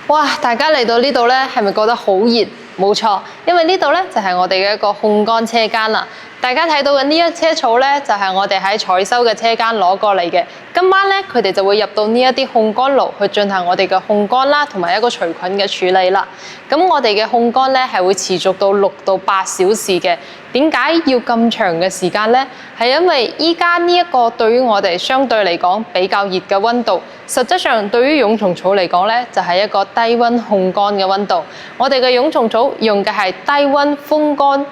哇！大家嚟到呢度咧，係咪覺得好熱？冇錯，因為呢度咧就係我哋嘅一個烘乾車間啦。大家睇到嘅呢一車草咧，就係我哋喺採收嘅車間攞過嚟嘅。今晚咧，佢哋就會入到呢一啲烘乾爐去進行我哋嘅烘乾啦，同埋一個除菌嘅處理啦。咁我哋嘅烘乾咧係會持續到6到8小時嘅。點解要咁長嘅時間呢？係因為依家呢一個對於我哋相對嚟講比較熱嘅溫度，實質上對於蛹蟲草嚟講咧，就係一個低溫烘乾嘅溫度。我哋嘅蛹蟲草用嘅係低溫風乾。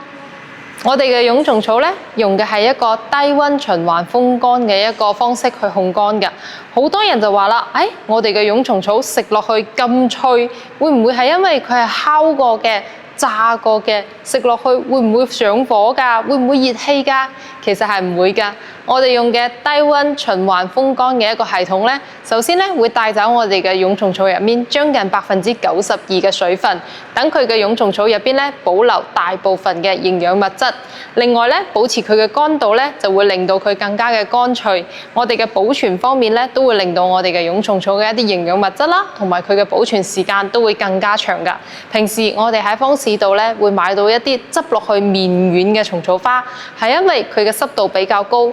我哋嘅蛹蟲草咧，用嘅係一個低溫循環風乾嘅一個方式去烘乾嘅。好多人就話啦，我哋嘅蛹蟲草食落去咁脆，會唔會係因為佢係烤過嘅、炸過嘅，食落去會唔會上火㗎？會唔會熱氣㗎？其實係唔會㗎。我哋用嘅低溫循環風乾嘅一個系統咧，首先咧會帶走我哋嘅蛹蟲草入面將近92%嘅水分，等佢嘅蛹蟲草入邊咧保留大部分嘅營養物質。另外咧，保持佢嘅乾度咧，就會令到佢更加嘅乾脆。我哋嘅保存方面咧，都會令到我哋嘅蛹蟲草嘅一啲營養物質啦，同埋佢嘅保存時間都會更加長㗎。平時我哋喺方市度咧會買到一啲執落去綿軟嘅蟲草花，係因為佢嘅濕度比較高。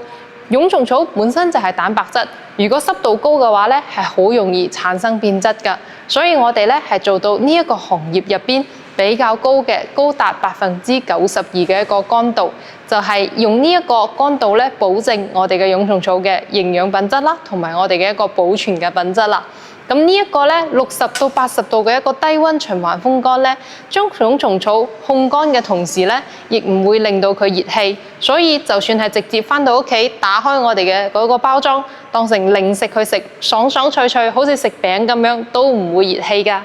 蛹蟲草本身就係蛋白質，如果濕度高嘅話咧，係好容易產生變質㗎。所以我哋咧係做到呢一個行業入邊比較高嘅，高達92%嘅一個乾度，就係用呢一個乾度咧，保證我哋嘅蛹蟲草嘅營養品質啦，同埋我哋嘅一個保存嘅品質啦。咁呢一個咧60到80度嘅一個低溫循環風乾咧，將蛹蟲草烘乾嘅同時咧，亦唔會令到佢熱氣，所以就算係直接返到屋企，打開我哋嘅嗰個包裝，當成零食去食，爽爽脆脆，好似食餅咁樣，都唔會熱氣㗎。